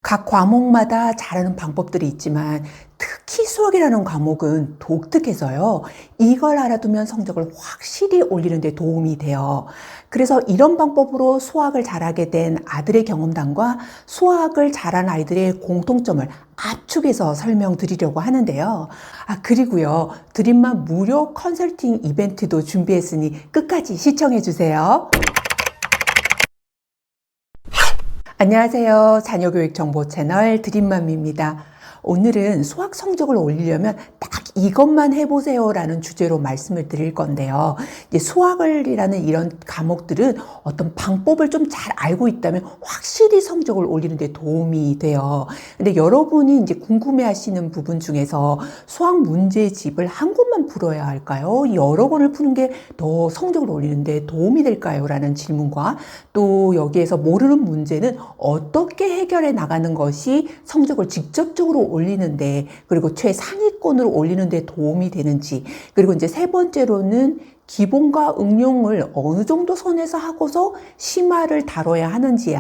각 과목마다 잘하는 방법들이 있지만 특히 수학이라는 과목은 독특해서요. 이걸 알아두면 성적을 확실히 올리는 데 도움이 돼요. 그래서 이런 방법으로 수학을 잘하게 된 아들의 경험담과 수학을 잘한 아이들의 공통점을 압축해서 설명드리려고 하는데요. 그리고요. 드림맘 무료 컨설팅 이벤트도 준비했으니 끝까지 시청해주세요. 안녕하세요. 자녀교육 정보 채널 드림맘입니다. 오늘은 수학 성적을 올리려면 딱 이것만 해보세요라는 주제로 말씀을 드릴 건데요. 이제 수학이라는 이런 과목들은 어떤 방법을 좀 잘 알고 있다면 확실히 성적을 올리는 데 도움이 돼요. 근데 여러분이 이제 궁금해하시는 부분 중에서 수학 문제집을 한 권만 풀어야 할까요? 여러 권을 푸는 게 더 성적을 올리는 데 도움이 될까요? 라는 질문과 또 여기에서 모르는 문제는 어떻게 해결해 나가는 것이 성적을 직접적으로 올리는데 그리고 최상위권으로 올리는데 도움이 되는지, 그리고 이제 세 번째로는 기본과 응용을 어느 정도 선에서 하고서 심화를 다뤄야 하는지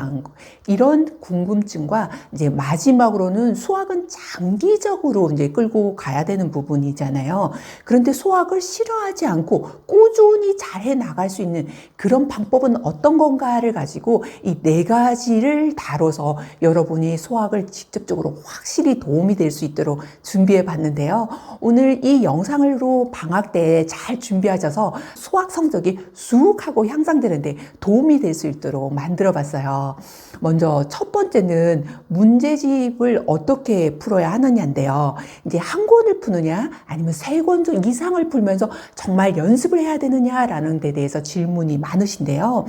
이런 궁금증과 이제 마지막으로는 수학은 장기적으로 이제 끌고 가야 되는 부분이잖아요. 그런데 수학을 싫어하지 않고 꾸준히 잘해 나갈 수 있는 그런 방법은 어떤 건가를 가지고 이 네 가지를 다뤄서 여러분이 수학을 직접적으로 확실히 도움이 될 수 있도록 준비해 봤는데요. 오늘 이 영상으로 방학 때 잘 준비하셔서 수학 성적이 쑥 하고 향상되는데 도움이 될 수 있도록 만들어 봤어요. 먼저 첫 번째는 문제집을 어떻게 풀어야 하느냐인데요. 이제 한 권을 푸느냐 아니면 세 권 이상을 풀면서 정말 연습을 해야 되느냐라는 데 대해서 질문이 많으신데요.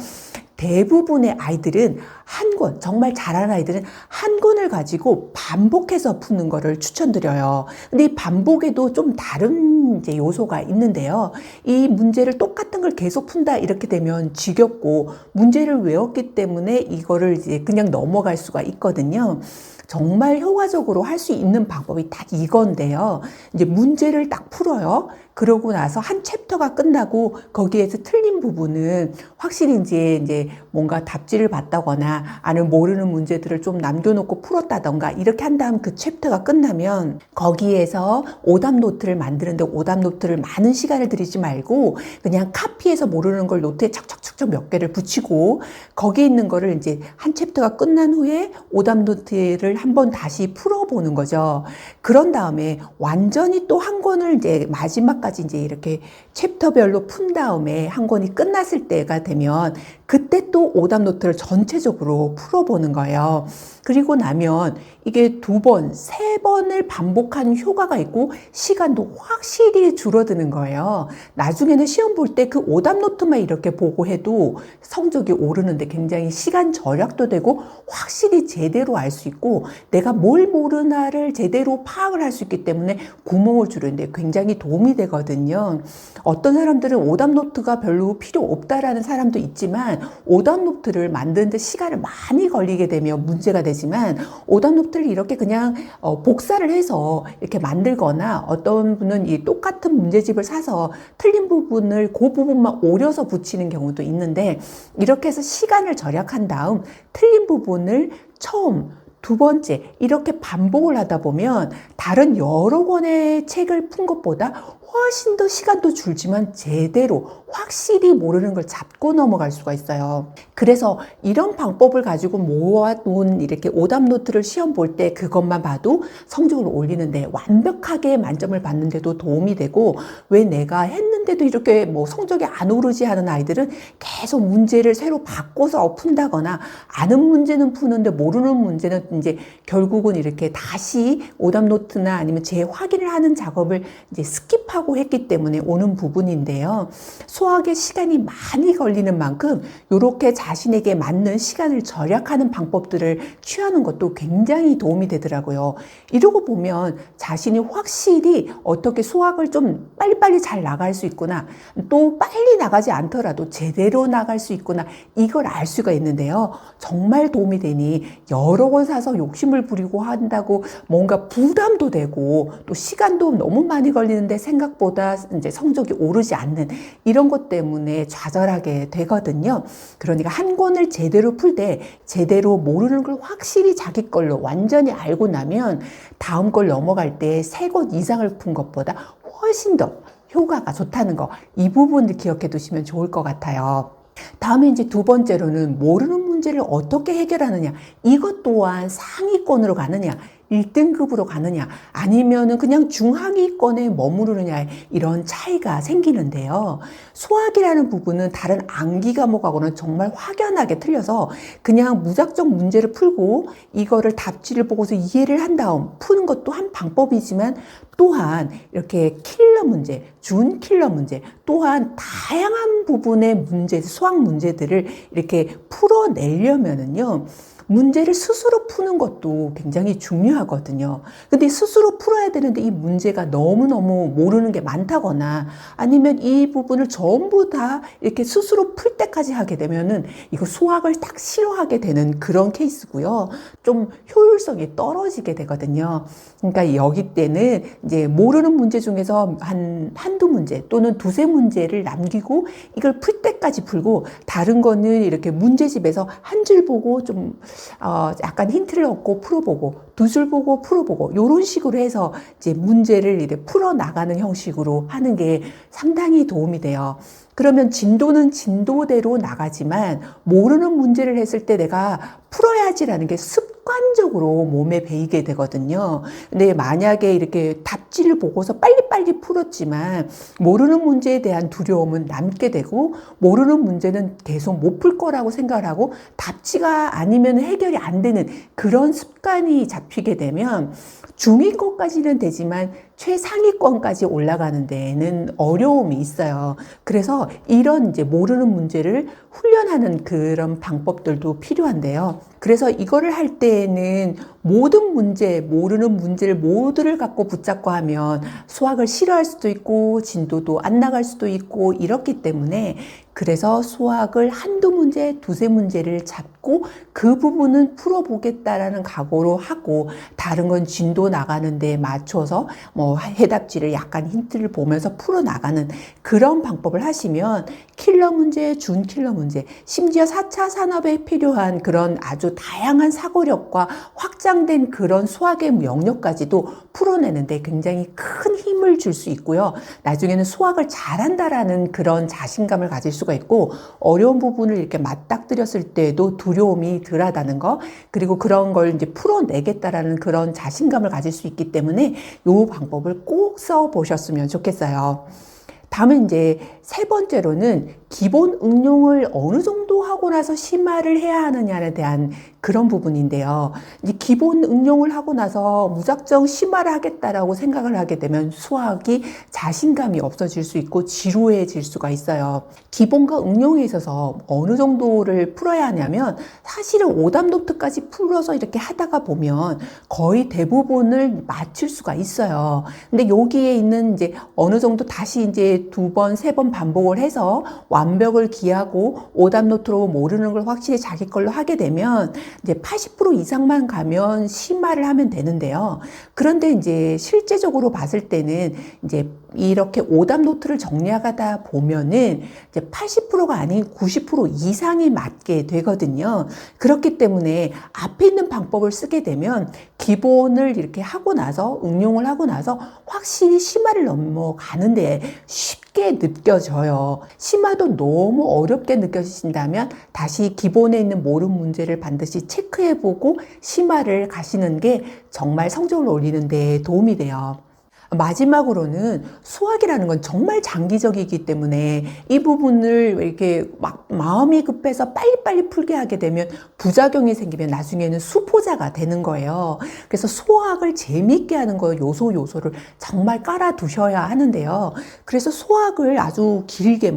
대부분의 아이들은 한 권, 정말 잘하는 아이들은 한 권을 가지고 반복해서 푸는 거를 추천드려요. 근데 이 반복에도 좀 다른 이제 요소가 있는데요. 이 문제를 똑같은 걸 계속 푼다 이렇게 되면 지겹고 문제를 외웠기 때문에 이거를 이제 그냥 넘어갈 수가 있거든요. 정말 효과적으로 할 수 있는 방법이 딱 이건데요. 이제 문제를 딱 풀어요. 그러고 나서 한 챕터가 끝나고 거기에서 틀린 부분은 확실히 이제 뭔가 답지를 받다거나 아니면 모르는 문제들을 좀 남겨놓고 풀었다던가 이렇게 한 다음 그 챕터가 끝나면 거기에서 오답 노트를 만드는데 오답 노트를 많은 시간을 들이지 말고 그냥 카피해서 모르는 걸 노트에 척척척척 몇 개를 붙이고 거기에 있는 거를 이제 한 챕터가 끝난 후에 오답 노트를 한번 다시 풀어보는 거죠. 그런 다음에 완전히 또 한 권을 이제 마지막까지 이제 이렇게 챕터별로 푼 다음에 한 권이 끝났을 때가 되면 그때 또 오답 노트를 전체적으로 풀어보는 거예요. 그리고 나면 이게 두 번, 세 번을 반복하는 효과가 있고 시간도 확실히 줄어드는 거예요. 나중에는 시험 볼 때 그 오답 노트만 이렇게 보고 해도 성적이 오르는데 굉장히 시간 절약도 되고 확실히 제대로 알 수 있고 내가 뭘 모르나를 제대로 파악을 할 수 있기 때문에 구멍을 줄이는데 굉장히 도움이 되거든요. 어떤 사람들은 오답 노트가 별로 필요 없다라는 사람도 있지만 오답 노트를 만드는데 시간을 많이 걸리게 되면 문제가 되지만 오답 노트를 이렇게 그냥 복사를 해서 이렇게 만들거나 어떤 분은 이 똑같은 문제집을 사서 틀린 부분을 그 부분만 오려서 붙이는 경우도 있는데 이렇게 해서 시간을 절약한 다음 틀린 부분을 처음 두 번째 이렇게 반복을 하다 보면 다른 여러 권의 책을 푼 것보다 훨씬 더 시간도 줄지만 제대로 확실히 모르는 걸 잡고 넘어갈 수가 있어요. 그래서 이런 방법을 가지고 모아놓은 이렇게 오답 노트를 시험 볼 때 그것만 봐도 성적을 올리는데 완벽하게 만점을 받는데도 도움이 되고 왜 내가 했는데도 이렇게 뭐 성적이 안 오르지 하는 아이들은 계속 문제를 새로 바꿔서 푼다거나 아는 문제는 푸는데 모르는 문제는 이제 결국은 이렇게 다시 오답 노트나 아니면 재확인을 하는 작업을 이제 스킵하고 했기 때문에 오는 부분인데요. 수학에 시간이 많이 걸리는 만큼 이렇게 자신에게 맞는 시간을 절약하는 방법들을 취하는 것도 굉장히 도움이 되더라고요. 이러고 보면 자신이 확실히 어떻게 수학을 좀 빨리빨리 잘 나갈 수 있구나, 또 빨리 나가지 않더라도 제대로 나갈 수 있구나, 이걸 알 수가 있는데요. 정말 도움이 되니 여러 권 사서 욕심을 부리고 한다고 뭔가 부담도 되고 또 시간도 너무 많이 걸리는데 생각 생각보다 이제 성적이 오르지 않는 이런 것 때문에 좌절하게 되거든요. 그러니까 한 권을 제대로 풀 때 제대로 모르는 걸 확실히 자기 걸로 완전히 알고 나면 다음 걸 넘어갈 때 세 권 이상을 푼 것보다 훨씬 더 효과가 좋다는 거, 이 부분을 기억해 두시면 좋을 것 같아요. 다음에 이제 두 번째로는 모르는 문제를 어떻게 해결하느냐. 이것 또한 상위권으로 가느냐, 1등급으로 가느냐, 아니면은 그냥 중하위권에 머무르느냐, 이런 차이가 생기는데요. 수학이라는 부분은 다른 암기 과목하고는 정말 확연하게 틀려서 그냥 무작정 문제를 풀고 이거를 답지를 보고서 이해를 한 다음 푸는 것도 한 방법이지만, 또한 이렇게 킬러 문제, 준 킬러 문제, 또한 다양한 부분의 문제, 수학 문제들을 이렇게 풀어내려면은요, 문제를 스스로 푸는 것도 굉장히 중요하거든요. 근데 스스로 풀어야 되는데 이 문제가 너무너무 모르는 게 많다거나 아니면 이 부분을 전부 다 이렇게 스스로 풀 때까지 하게 되면은 이거 수학을 딱 싫어하게 되는 그런 케이스고요. 좀 효율성이 떨어지게 되거든요. 그러니까 여기 때는 이제 모르는 문제 중에서 한두 문제 또는 두세 문제를 남기고 이걸 풀 때까지 풀고, 다른 거는 이렇게 문제집에서 한 줄 보고 좀 약간 힌트를 얻고 풀어보고, 두 줄 보고 풀어보고, 이런 식으로 해서 이제 문제를 이렇게 풀어나가는 형식으로 하는 게 상당히 도움이 돼요. 그러면 진도는 진도대로 나가지만 모르는 문제를 했을 때 내가 풀어야지라는 게 습관적으로 몸에 배이게 되거든요. 근데 만약에 이렇게 답지를 보고서 빨리빨리 풀었지만 모르는 문제에 대한 두려움은 남게 되고, 모르는 문제는 계속 못 풀 거라고 생각을 하고 답지가 아니면 해결이 안 되는 그런 습관이 잡히게 되면 중위권까지는 되지만 최상위권까지 올라가는 데에는 어려움이 있어요. 그래서 이런 이제 모르는 문제를 훈련하는 그런 방법들도 필요한데요. 그래서 이거를 할 때에는 모든 문제, 모르는 문제를 모두를 갖고 붙잡고 하면 수학을 싫어할 수도 있고 진도도 안 나갈 수도 있고 이렇기 때문에, 그래서 수학을 한두 문제, 두세 문제를 잡고 그 부분은 풀어보겠다라는 각오로 하고, 다른 건 진도 나가는 데 맞춰서 뭐 해답지를 약간 힌트를 보면서 풀어나가는 그런 방법을 하시면 킬러 문제, 준 킬러 문제, 심지어 4차 산업에 필요한 그런 아주 다양한 사고력과 확장된 그런 수학의 영역까지도 풀어내는데 굉장히 큰 힘을 줄 수 있고요. 나중에는 수학을 잘한다라는 그런 자신감을 가질 수가 있고, 어려운 부분을 이렇게 맞닥뜨렸을 때도 두려움이 덜하다는 거, 그리고 그런 걸 이제 풀어내겠다라는 그런 자신감을 가질 수 있기 때문에 이 방법을 꼭 써보셨으면 좋겠어요. 다음은 이제 세 번째로는 기본 응용을 어느 정도 하고 나서 심화를 해야 하느냐에 대한 그런 부분인데요. 이제 기본 응용을 하고 나서 무작정 심화를 하겠다라고 생각을 하게 되면 수학이 자신감이 없어질 수 있고 지루해질 수가 있어요. 기본과 응용에 있어서 어느 정도를 풀어야 하냐면, 사실은 오답 노트까지 풀어서 이렇게 하다가 보면 거의 대부분을 맞출 수가 있어요. 근데 여기에 있는 이제 어느 정도 다시 이제 두 번, 세 번 반복을 해서 완벽을 기하고 오답 노트로 모르는 걸 확실히 자기 걸로 하게 되면 이제 80% 이상만 가면 심화를 하면 되는데요. 그런데 이제 실제적으로 봤을 때는 이제 이렇게 오답 노트를 정리하다 보면은 이제 80%가 아닌 90% 이상이 맞게 되거든요. 그렇기 때문에 앞에 있는 방법을 쓰게 되면 기본을 이렇게 하고 나서 응용을 하고 나서 확실히 심화를 넘어가는데 쉽게 느껴져요. 심화도 너무 어렵게 느껴지신다면 다시 기본에 있는 모르는 문제를 반드시 체크해보고 심화를 가시는 게 정말 성적을 올리는 데 도움이 돼요. 마지막으로는 수학이라는 건 정말 장기적이기 때문에 이 부분을 이렇게 막 마음이 급해서 빨리빨리 풀게 하게 되면 부작용이 생기면 나중에는 수포자가 되는 거예요. 그래서 수학을 재미있게 하는 거 요소를 정말 깔아 두셔야 하는데요. 그래서 수학을 아주 길게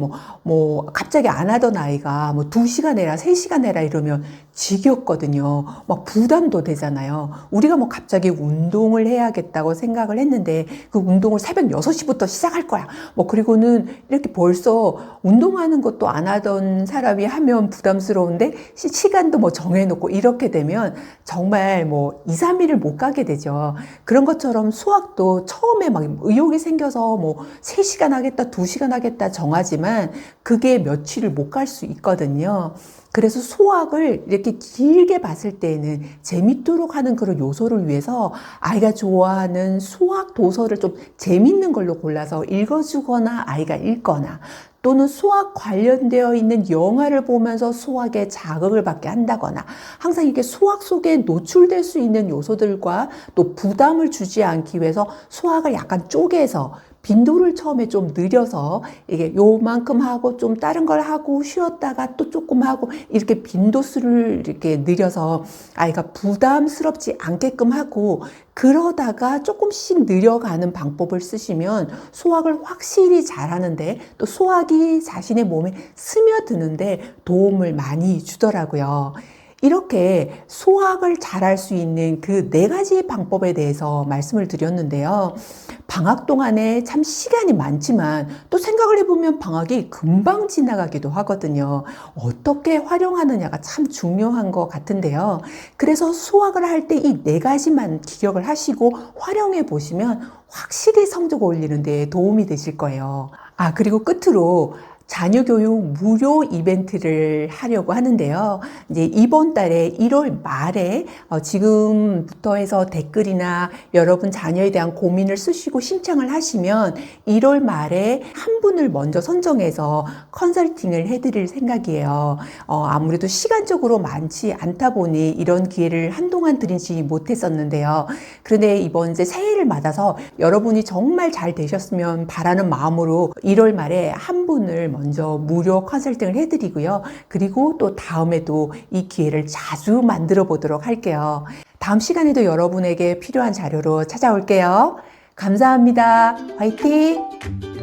갑자기 안 하던 아이가 2시간 해라, 3시간 해라 이러면 지겹거든요. 막 부담도 되잖아요. 우리가 갑자기 운동을 해야겠다고 생각을 했는데 그 운동을 새벽 6시부터 시작할 거야. 뭐 그리고는 이렇게 벌써 운동하는 것도 안 하던 사람이 하면 부담스러운데 시간도 뭐 정해놓고 이렇게 되면 정말 뭐 2, 3일을 못 가게 되죠. 그런 것처럼 수학도 처음에 막 의욕이 생겨서 뭐 3시간 하겠다, 2시간 하겠다 정하지만 그게 며칠을 못 갈 수 있거든요. 그래서 수학을 이렇게 길게 봤을 때에는 재밌도록 하는 그런 요소를 위해서 아이가 좋아하는 수학 도서를 좀 재밌는 걸로 골라서 읽어주거나 아이가 읽거나 또는 수학 관련되어 있는 영화를 보면서 수학에 자극을 받게 한다거나 항상 이렇게 수학 속에 노출될 수 있는 요소들과 또 부담을 주지 않기 위해서 수학을 약간 쪼개서 빈도를 처음에 좀 늘려서 이게 요만큼 하고 좀 다른 걸 하고 쉬었다가 또 조금 하고 이렇게 빈도수를 이렇게 늘려서 아이가 부담스럽지 않게끔 하고 그러다가 조금씩 늘려가는 방법을 쓰시면 수학을 확실히 잘하는데 또 수학이 자신의 몸에 스며드는데 도움을 많이 주더라고요. 이렇게 수학을 잘할 수 있는 그 4가지 방법에 대해서 말씀을 드렸는데요. 방학 동안에 참 시간이 많지만 또 생각을 해보면 방학이 금방 지나가기도 하거든요. 어떻게 활용하느냐가 참 중요한 것 같은데요. 그래서 수학을 할 때 이 4가지만 기억을 하시고 활용해 보시면 확실히 성적 올리는 데 도움이 되실 거예요. 그리고 끝으로 자녀 교육 무료 이벤트를 하려고 하는데요. 이제 이번 달에 1월 말에 지금부터 해서 댓글이나 여러분 자녀에 대한 고민을 쓰시고 신청을 하시면 1월 말에 한 분을 먼저 선정해서 컨설팅을 해드릴 생각이에요. 아무래도 시간적으로 많지 않다 보니 이런 기회를 한동안 드리지 못했었는데요. 그런데 이번 이제 새해를 맞아서 여러분이 정말 잘 되셨으면 바라는 마음으로 1월 말에 한 분을 먼저 무료 컨설팅을 해드리고요. 그리고 또 다음에도 이 기회를 자주 만들어 보도록 할게요. 다음 시간에도 여러분에게 필요한 자료로 찾아올게요. 감사합니다. 화이팅!